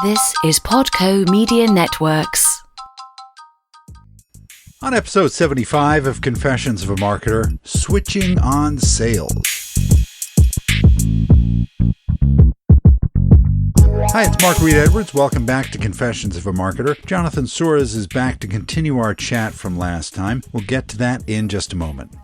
This is Podco Media Networks. On episode 75 of Confessions of a Marketer, switching on sales. Hi, it's Mark Reed Edwards. Welcome back to Confessions of a Marketer. Jonathan Soares is back to continue our chat from last time. We'll get to that in just a moment.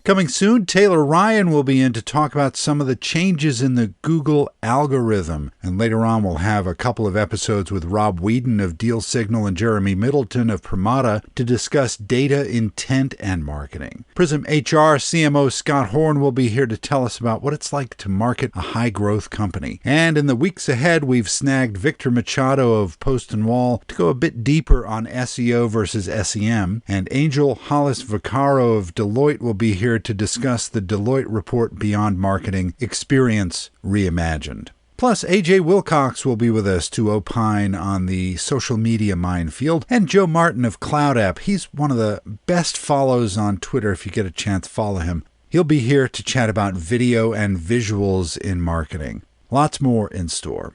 Coming soon, Taylor Ryan will be in to talk about some of the changes in the Google algorithm. And later on, we'll have a couple of episodes with Rob Whedon of Deal Signal and Jeremy Middleton of Permata to discuss data, intent, and marketing. Prism HR CMO Scott Horn will be here to tell us about what it's like to market a high-growth company. And in the weeks ahead, we've snagged Victor Machado of Post and Wall to go a bit deeper on SEO versus SEM. And Angel Hollis Vaccaro of Deloitte will be here to discuss the Deloitte Report Beyond Marketing Experience Reimagined. Plus, AJ Wilcox will be with us to opine on the social media minefield. And Joe Martin of Cloud App, he's one of the best follows on Twitter. If you get a chance, follow him. He'll be here to chat about video and visuals in marketing. Lots more in store.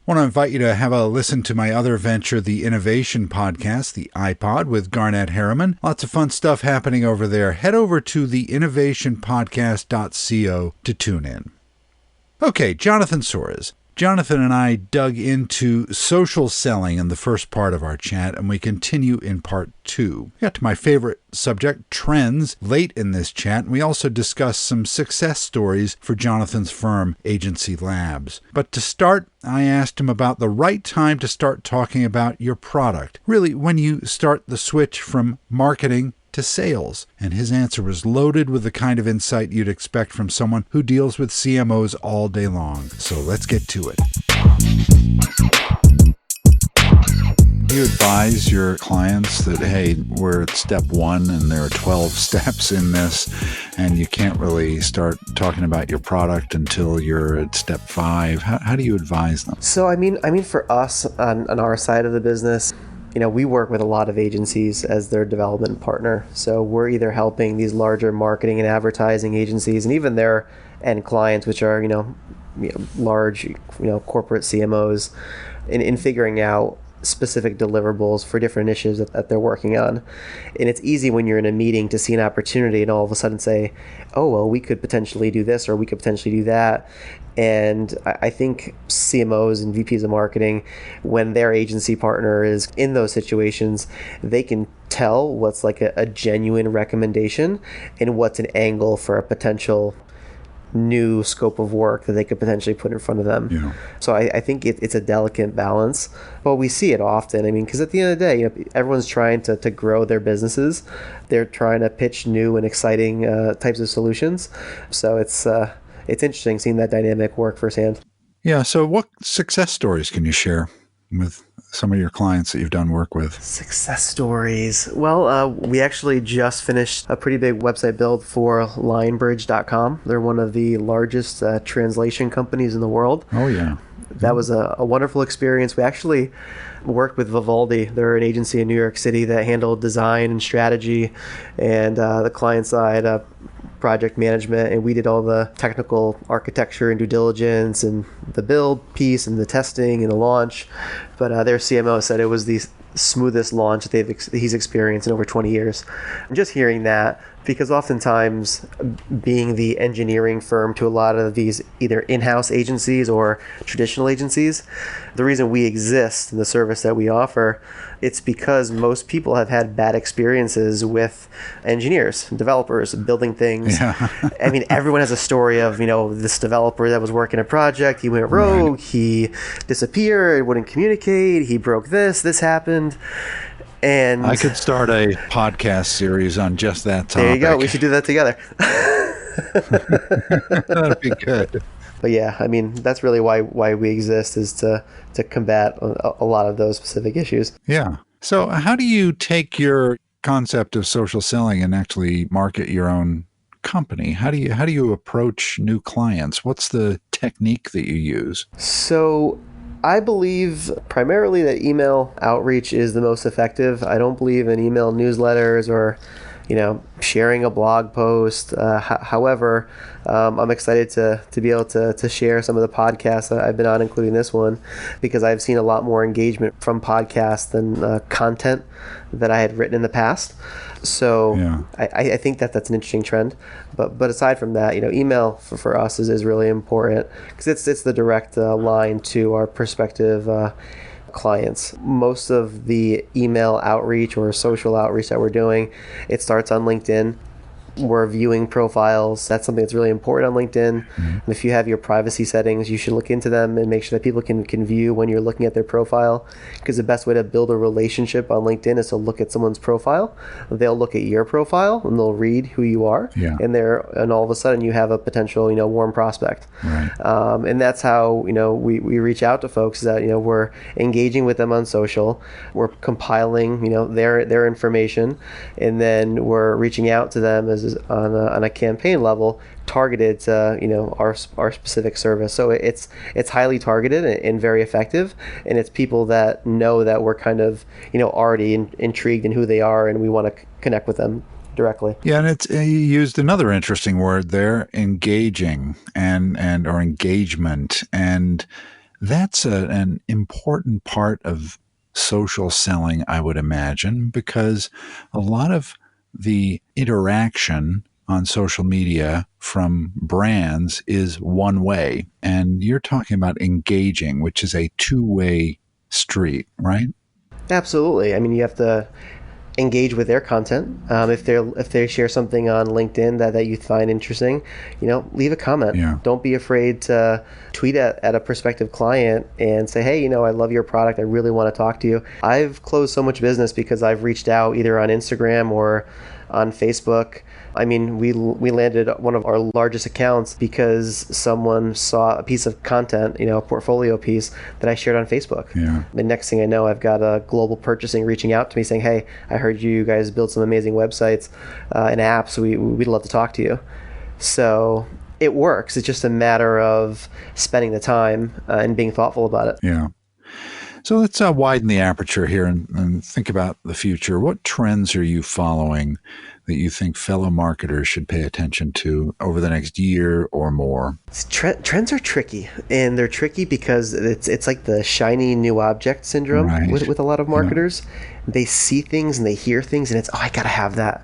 I want to invite you to have a listen to my other venture, the Innovation Podcast, the iPod with Garnett Harriman. Lots of fun stuff happening over there. Head over to theinnovationpodcast.co to tune in. Okay, Jonathan Soares. Jonathan and I dug into social selling in the first part of our chat, and we continue in part 2. We got to my favorite subject, trends, late in this chat, and we also discussed some success stories for Jonathan's firm, Agency Labs. But to start, I asked him about the right time to start talking about your product. Really, when you start the switch from marketing to sales. And his answer was loaded with the kind of insight you'd expect from someone who deals with CMOs all day long. So let's get to it. Do you advise your clients that, hey, we're at step 1 and there are 12 steps in this, and you can't really start talking about your product until you're at step 5? How do you advise them? So, I mean, for us on our side of the business, we work with a lot of agencies as their development partner. So we're either helping these larger marketing and advertising agencies and even their end clients, which are, large, corporate CMOs, in figuring out specific deliverables for different initiatives that they're working on. And it's easy when you're in a meeting to see an opportunity and all of a sudden say, oh, well, we could potentially do this or we could potentially do that. And I think CMOs and VPs of marketing, when their agency partner is in those situations, they can tell what's like a genuine recommendation and what's an angle for a potential new scope of work that they could potentially put in front of them. Yeah. So I think it's a delicate balance, but we see it often. I mean, because at the end of the day, everyone's trying to grow their businesses. They're trying to pitch new and exciting types of solutions. So it's interesting seeing that dynamic work firsthand. Yeah. So what success stories can you share with some of your clients that you've done work with? Success stories. Well, we actually just finished a pretty big website build for Lionbridge.com. They're one of the largest translation companies in the world. Oh, yeah. That was a wonderful experience. We actually worked with Vivaldi. They're an agency in New York City that handled design and strategy and the client side project management, and we did all the technical architecture and due diligence and the build piece and the testing and the launch. But their CMO said it was the smoothest launch that he's experienced in over 20 years. And just hearing that, because oftentimes being the engineering firm to a lot of these either in-house agencies or traditional agencies, the reason we exist in the service that we offer, it's because most people have had bad experiences with engineers, developers, building things. Yeah. I mean, everyone has a story of, this developer that was working a project, he went rogue, right. He disappeared, wouldn't communicate, he broke this happened. And I could start a podcast series on just that topic. There you go. We should do that together. That'd be good. But yeah, I mean, that's really why we exist, is to combat a lot of those specific issues. Yeah. So how do you take your concept of social selling and actually market your own company? How do you approach new clients? What's the technique that you use? So I believe primarily that email outreach is the most effective. I don't believe in email newsletters or sharing a blog post. However, I'm excited to be able to share some of the podcasts that I've been on, including this one, because I've seen a lot more engagement from podcasts than content that I had written in the past. So Yeah. I think that's an interesting trend. But aside from that, email for us is really important because it's the direct line to our prospective clients. Most of the email outreach or social outreach that we're doing, it starts on LinkedIn. We're viewing profiles. That's something that's really important on LinkedIn. And if you have your privacy settings, you should look into them and make sure that people can view when you're looking at their profile. Because the best way to build a relationship on LinkedIn is to look at someone's profile. They'll look at your profile and they'll read who you are. Yeah. And all of a sudden you have a potential, warm prospect. Right. And that's how, we reach out to folks that, we're engaging with them on social. We're compiling, their information, and then we're reaching out to them as on a campaign level targeted to our specific service. So it's highly targeted and very effective, and it's people that know that we're kind of already intrigued in who they are, and we want to connect with them directly. Yeah, and you used another interesting word there, engaging and or engagement, and that's an important part of social selling, I would imagine, because a lot of the interaction on social media from brands is one way. And you're talking about engaging, which is a two-way street, right? Absolutely. I mean, you have to engage with their content. If they share something on LinkedIn that you find interesting, leave a comment. Yeah. Don't be afraid to tweet at a prospective client and say, hey, I love your product. I really want to talk to you. I've closed so much business because I've reached out either on Instagram or on Facebook. I mean, we landed one of our largest accounts because someone saw a piece of content, a portfolio piece that I shared on Facebook. Yeah. The next thing I know, I've got a global purchasing reaching out to me saying, hey, I heard you guys build some amazing websites and apps. We'd love to talk to you. So it works. It's just a matter of spending the time and being thoughtful about it. Yeah. So let's widen the aperture here and think about the future. What trends are you following that you think fellow marketers should pay attention to over the next year or more? Trends are tricky, and they're tricky because it's like the shiny new object syndrome. Right. with a lot of marketers. They see things and they hear things, and it's, I gotta have that.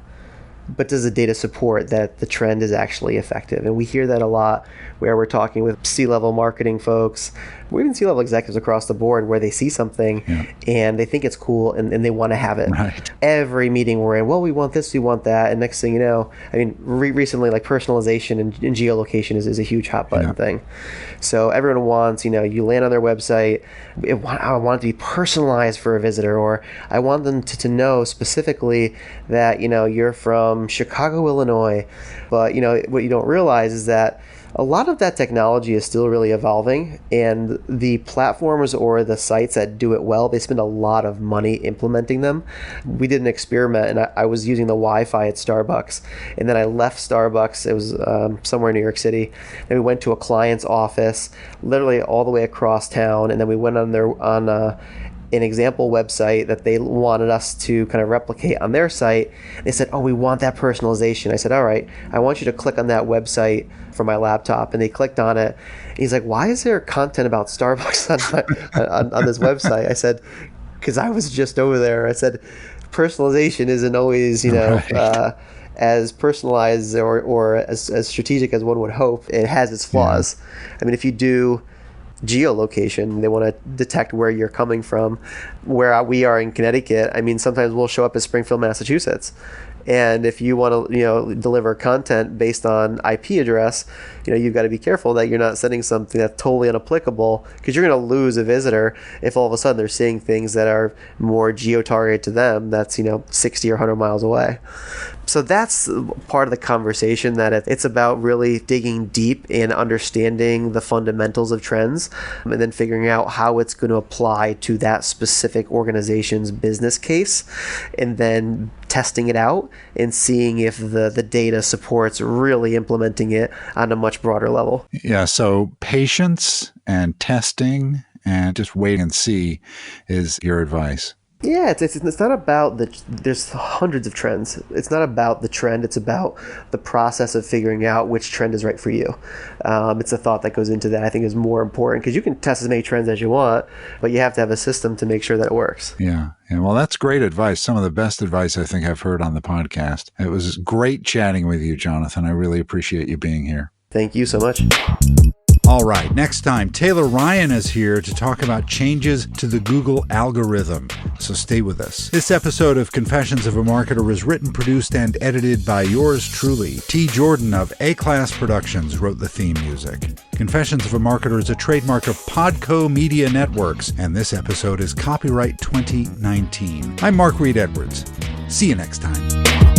But does the data support that the trend is actually effective? And we hear that a lot where we're talking with C-level marketing folks, or even C-level executives across the board, where they see something and they think it's cool and they want to have it. Right. Every meeting we're in, well, we want this, we want that. And next thing you know, I mean, recently, like personalization and geolocation is a huge hot button thing. So everyone wants, you land on their website, I want it to be personalized for a visitor, or I want them to know specifically that, you're from Chicago, Illinois. But, what you don't realize is that a lot of that technology is still really evolving, and the platforms or the sites that do it well, they spend a lot of money implementing them. We did an experiment, and I was using the Wi-Fi at Starbucks, and then I left Starbucks. It was somewhere in New York City, and we went to a client's office, literally all the way across town, and then we went on an example website that they wanted us to kind of replicate on their site. They said, oh, we want that personalization. I said, all right, I want you to click on that website for my laptop. And they clicked on it. And he's like, why is there content about Starbucks on this website? I said, because I was just over there. I said, personalization isn't always, as personalized or as strategic as one would hope. It has its flaws. I mean, if you do geolocation, they want to detect where you're coming from. Where we are in Connecticut, I mean, sometimes we'll show up as Springfield, Massachusetts. And if you want to, deliver content based on IP address, you've got to be careful that you're not sending something that's totally unapplicable, because you're going to lose a visitor if all of a sudden they're seeing things that are more geo-targeted to them that's, 60 or 100 miles away. So that's part of the conversation, that it's about really digging deep and understanding the fundamentals of trends, and then figuring out how it's going to apply to that specific organization's business case, and then testing it out and seeing if the data supports really implementing it on a much broader level. Yeah, so patience and testing and just wait and see is your advice. Yeah, it's not about there's hundreds of trends. It's not about the trend. It's about the process of figuring out which trend is right for you. It's a thought that goes into that I think is more important, because you can test as many trends as you want, but you have to have a system to make sure that it works. Yeah. Well, that's great advice. Some of the best advice I think I've heard on the podcast. It was great chatting with you, Jonathan. I really appreciate you being here. Thank you so much. All right, next time, Taylor Ryan is here to talk about changes to the Google algorithm. So stay with us. This episode of Confessions of a Marketer was written, produced, and edited by yours truly. T. Jordan of A-Class Productions wrote the theme music. Confessions of a Marketer is a trademark of Podco Media Networks, and this episode is copyright 2019. I'm Mark Reed Edwards. See you next time.